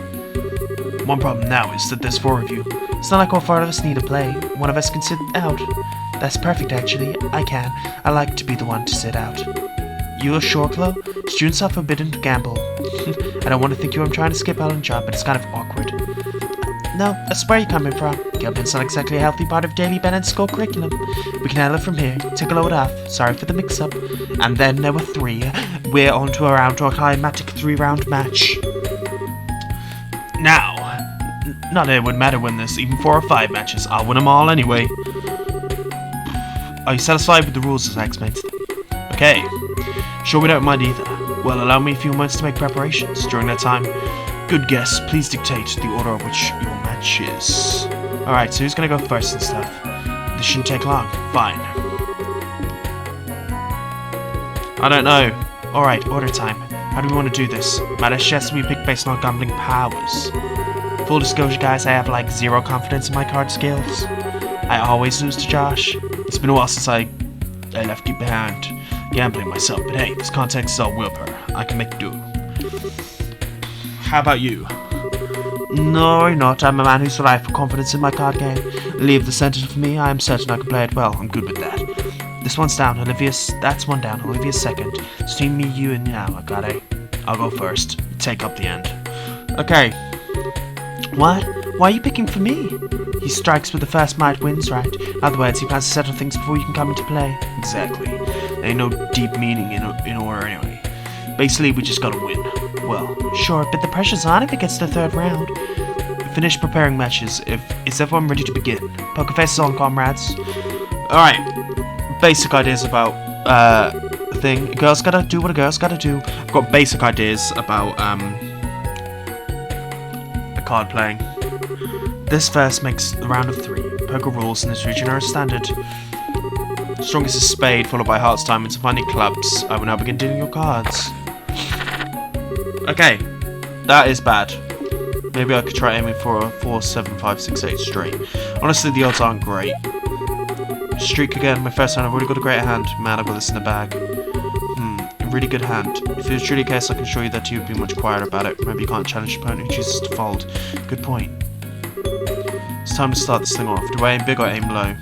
One problem now is that there's 4 of you. It's not like all 4 of us need to play. One of us can sit out. That's perfect, actually. I can. I like to be the one to sit out. You are sure, Chloe? Students are forbidden to gamble. I don't want to think I'm trying to skip out on job, but it's kind of awkward. No, that's where you're coming from. Gambling's not exactly a healthy part of daily Bennett school curriculum. We can handle it from here. Take a load off. Sorry for the mix-up. And then there were 3. We're on to a climatic 3-round match. Now, not that it would matter when there's even 4 or 5 matches. I'll win them all anyway. Are you satisfied with the rules as acclaimed? Okay. Sure we don't mind either. Well, allow me a few moments to make preparations. During that time, good guess, please dictate the order of which your match is. Alright, so who's gonna go first and stuff? This shouldn't take long. Fine. I don't know. Alright, order time. How do we want to do this? My chess we pick based on gambling powers. Full disclosure, guys, I have like 0 confidence in my card skills. I always lose to Josh. It's been a while since I left you behind gambling myself, but hey, this context is all willpower. I can make do. How about you? No, you're not. I'm a man who's ripe for confidence in my card game. Leave the center for me. I am certain I can play it well. I'm good with that. This one's down. That's one down. Olivia's second. It's between me, you, and now. I got it. I'll go first. You take up the end. Okay. What? Why are you picking for me? He strikes with the first might wins, right? In other words, he plans to settle things before you can come into play. Exactly. There ain't no deep meaning in order anyway. Basically, we just gotta win. Well, sure, but the pressure's on if it gets to the 3rd round. Finish preparing matches. Is everyone ready to begin? Poker face on, comrades. Alright. Basic ideas about the thing. Girls gotta do what a girl's gotta do. I've got basic ideas about card playing. This first makes the round of 3. Poker rules in this region are standard. Strongest is spade, followed by hearts, diamonds, and finally clubs. I will now begin dealing your cards. Okay, that is bad. Maybe I could try aiming for a 4, 7, 5, 6, 8 straight. Honestly, the odds aren't great. Streak again, my first hand. I've already got a great hand. Man, I've got this in the bag. A really good hand. If it was truly a case, I can assure you that you would be much quieter about it. Maybe you can't challenge your opponent who chooses to fold. Good point. It's time to start this thing off. Do I aim big or aim low?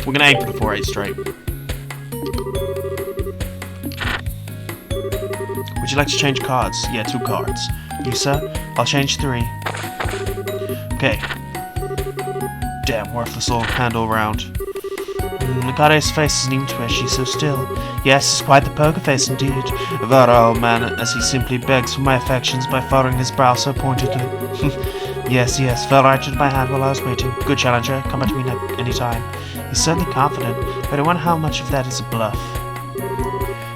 We're gonna aim for the 4-8 straight. Would you like to change cards? Yeah, 2 cards. You, sir? I'll change 3. Okay. Damn, worthless old hand all round. Nagare's face isn't even twitchy, so still. Yes, it's quite the poker face indeed. That old man, as he simply begs for my affections by furrowing his brow so pointedly. Yes, fell right into my hand while I was waiting. Good challenger, come at me any time. He's certainly confident, but I wonder how much of that is a bluff.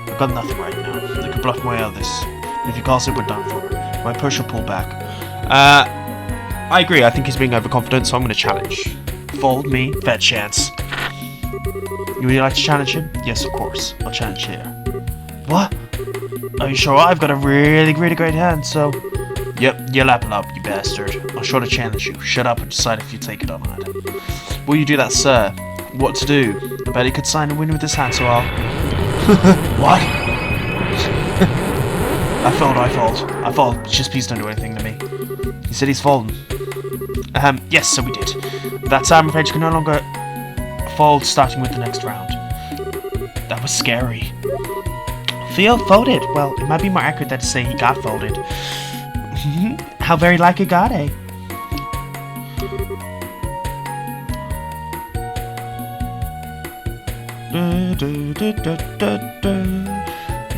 I've got nothing right now. I could bluff my way out of this. But if he calls it, we're done for. My push or pull back. I agree. I think he's being overconfident, so I'm going to challenge. Fold me. Fair chance. You would like to challenge him? Yes, of course. I'll challenge here. What? Are you sure? I've got a really great hand, so... Yep, you lap it up, you bastard. I'll sure to challenge you. Shut up and decide if you take it or not. Will you do that, sir? What to do? I bet he could sign a win with his hand, so I'll... What? I fold. Just please don't do anything to me. He said he's folding. Yes, so we did. That time, I'm afraid you can no longer fold starting with the next round. That was scary. Theo folded. Well, it might be more accurate than to say he got folded. How very like a god, eh?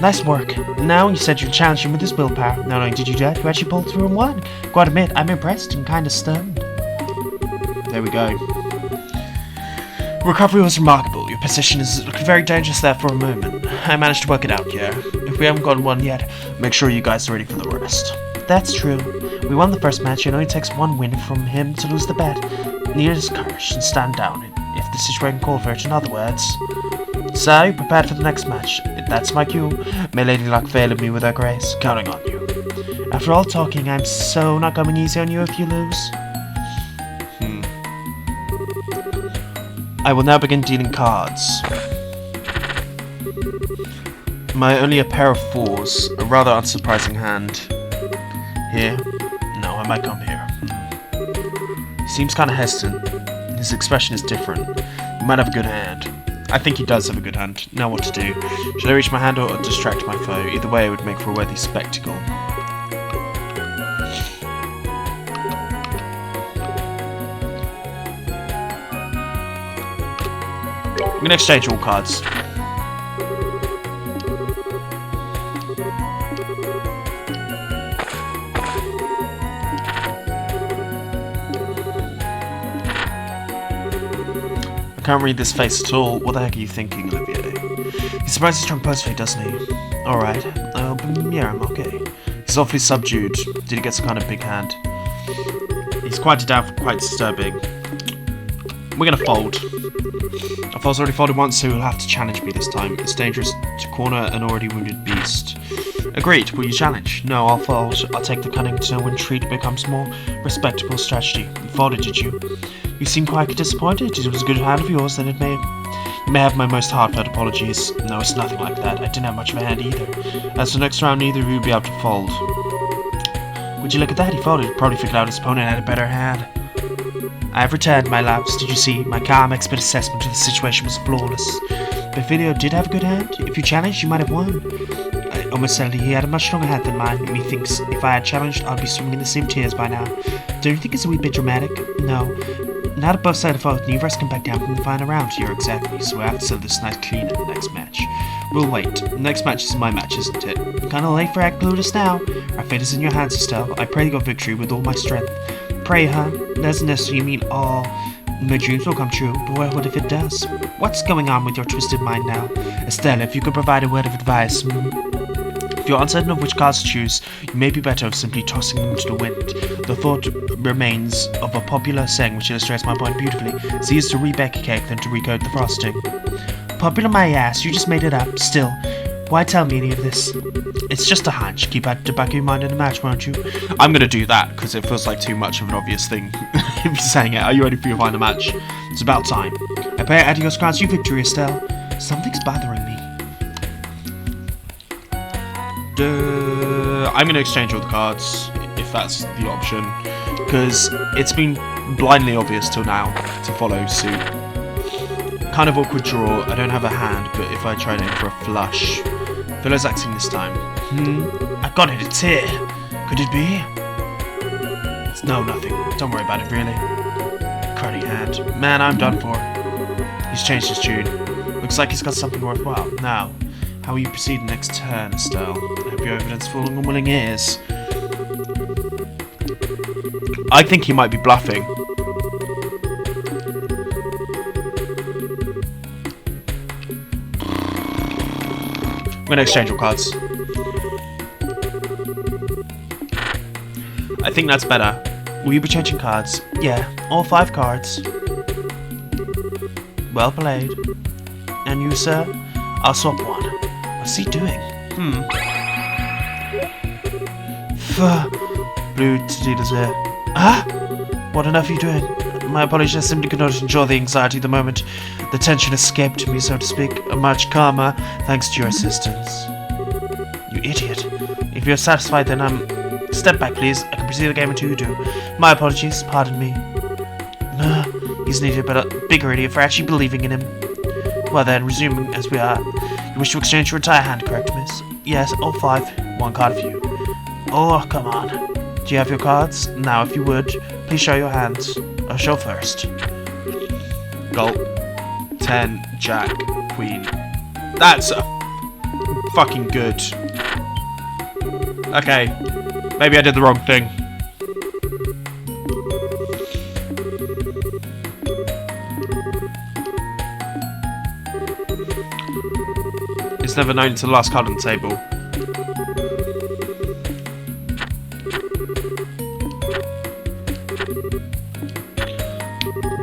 Nice work. Now you said you'd challenge him with his willpower. Not only did you do that, you actually pulled through and won. Gotta admit, I'm impressed and kind of stunned. There we go. Recovery was remarkable. Your position is looking very dangerous there for a moment. I managed to work it out, yeah. If we haven't gotten one yet, make sure you guys are ready for the rest. That's true. We won the first match, and it only takes one win from him to lose the bet. Need his courage and stand down if the situation called for it, in other words. So, you prepared for the next match. That's my cue. May Lady Luck fail me with her grace. Counting on you. After all talking, I'm so not going easy on you if you lose. I will now begin dealing cards. My only a pair of 4s, a rather unsurprising hand. Here? No, I might come here. He seems kind of hesitant. His expression is different. He might have a good hand. I think he does have a good hand. Now what to do? Should I reach my hand or distract my foe? Either way, it would make for a worthy spectacle. I'm gonna exchange all cards. I can't read this face at all. What the heck are you thinking, Olivier? He surprises strong post fate, doesn't he? Alright. Yeah, I'm okay. He's awfully subdued. Did he get some kind of big hand? He's quieted down, quite disturbing. We're gonna fold. I've already folded once, so he'll have to challenge me this time. It's dangerous to corner an already wounded beast. Agreed. Will you challenge? No, I'll fold. I'll take the cunning to know when treat becomes more respectable strategy. You folded, did you? You seem quite disappointed. It was a good hand of yours, then you may have my most heartfelt apologies. No, it's nothing like that. I didn't have much of a hand either. As for next round, neither of you will be able to fold. Would you look at that? He folded. Probably figured out his opponent had a better hand. I have returned, my loves. Did you see? My calm, expert assessment of the situation was flawless. But Video did have a good hand. If you challenged, you might have won. Almost certainly, he had a much stronger hand than mine. Methinks if I had challenged, I'd be swimming in the same tears by now. Don't you think it's a wee bit dramatic? No. Not above side of fault. Neither of us can back down from the final round here exactly, so we'll have to settle this nice clean in the next match. We'll wait. The next match is my match, isn't it? Kinda late for Act Clueless now. Our fate is in your hands, Estelle. I pray you got victory with all my strength. Pray, huh? Doesn't necessarily mean all my dreams will come true, but what if it does? What's going on with your twisted mind now? Estelle, if you could provide a word of advice. If you're uncertain of which cards to choose, you may be better off simply tossing them to the wind. The thought remains of a popular saying which illustrates my point beautifully. It's easier to rebake a cake than to recode the frosting. Popular my ass, you just made it up. Still, why tell me any of this? It's just a hunch. Keep at the back of your mind in the match, won't you? I'm gonna do that, because it feels like too much of an obvious thing. If you're saying it, are you ready for your final match? It's about time. I pray adios grants you victory, Estelle. Something's bothering me. I'm gonna exchange all the cards, if that's the option, because it's been blindly obvious till now to follow suit. Kind of awkward draw. I don't have a hand, but if I try to aim for a flush, Phil's acting this time. I got it. It's here. Could it be? No, nothing. Don't worry about it, really. Cruddy hand. Man, I'm done for. He's changed his tune. Looks like he's got something worthwhile. Now, how will you proceed next turn, Estelle? I hope your evidence falling on willing ears. I think he might be bluffing. I'm gonna exchange your cards. I think that's better. Will you be changing cards? Yeah, all 5 cards. Well played. And you, sir? I'll swap 1. What's he doing? Blue Tadila's here. Ah! What on earth are you doing? My apologies, I simply could not endure the anxiety of the moment. The tension escaped me, so to speak. Much calmer, thanks to your assistance. You idiot. If you're satisfied, then step back, please. I can proceed the game until you do. My apologies, pardon me. He's an idiot, but a bigger idiot for actually believing in him. Well then, resuming as we are. You wish to exchange your entire hand, correct, miss? Yes, all 5. 1 card for you. Oh, come on. Do you have your cards? Now, if you would, please show your hands. I'll show first. Gulp. 10, Jack, Queen. That's fucking good. Okay. Maybe I did the wrong thing. It's never known to the last card on the table.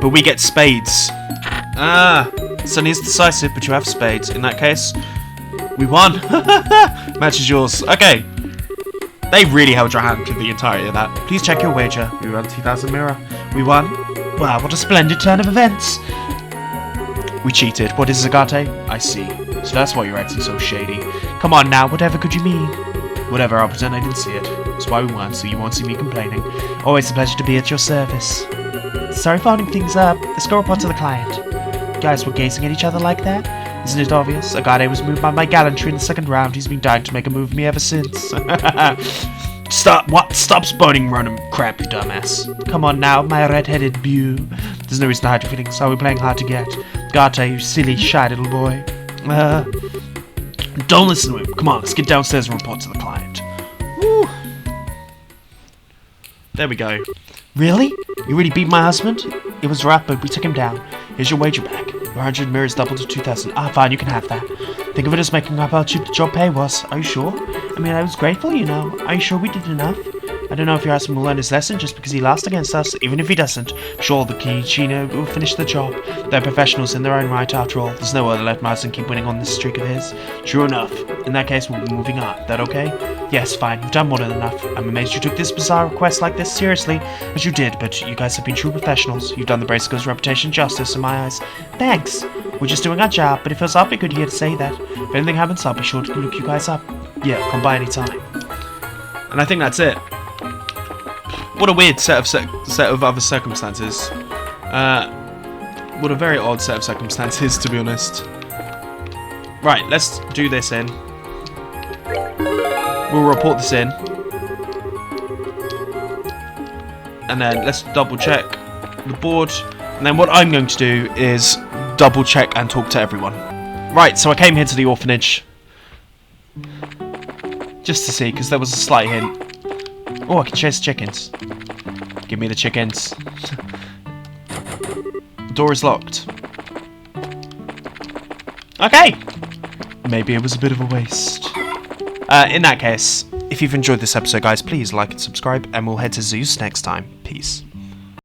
But we get spades. Sunny is decisive, but you have spades. In that case, we won. Match is yours. Okay. They really held your hand for the entirety of that. Please check your wager. We won 2,000 mirror. We won? Wow, what a splendid turn of events. We cheated. What is Zagate? I see. So that's why you're acting so shady. Come on now, whatever could you mean? Whatever, I'll pretend I didn't see it. That's why we won, so you won't see me complaining. Always a pleasure to be at your service. Sorry for holding things up. Let's go report to the client. You guys were gazing at each other like that? Isn't it obvious? Agade was moved by my gallantry in the 2nd round. He's been dying to make a move with me ever since. Stop spoiling random crap, you dumbass. Come on now, my red-headed beau. There's no reason to hide your feelings. Are we playing hard to get? Gata, you silly, shy little boy. Don't listen to him. Come on, let's get downstairs and report to the client. Woo. There we go. Really? You really beat my husband? It was rough, but we took him down. Here's your wager back. Your 100 mirrors doubled to 2,000. Ah, fine, you can have that. Think of it as making up how cheap the job pay was. Are you sure? I mean, I was grateful, you know. Are you sure we did enough? I don't know if your husband will learn his lesson just because he lost against us. Even if he doesn't, I'm sure the Kichino will finish the job. They're professionals in their own right, after all. There's no way to let my husband keep winning on this streak of his. True enough. In that case, we'll be moving on. That okay? Yes, fine. You've done more than enough. I'm amazed you took this bizarre request like this seriously, as you did, but you guys have been true professionals. You've done the Bracego's reputation justice in my eyes. Thanks. We're just doing our job, but it feels awfully good here to say that. If anything happens, I'll be sure to look you guys up. Yeah, come by anytime. And I think that's it. What a weird set of other circumstances. What a very odd set of circumstances, to be honest. Right, let's do this in. We'll report this in. And then let's double check the board. And then what I'm going to do is double check and talk to everyone. Right, so I came here to the orphanage. Just to see, because there was a slight hint. Oh, I can chase chickens. Give me the chickens. The door is locked. Okay. Maybe it was a bit of a waste. In that case, if you've enjoyed this episode, guys, please like and subscribe, and we'll head to Zeus next time. Peace.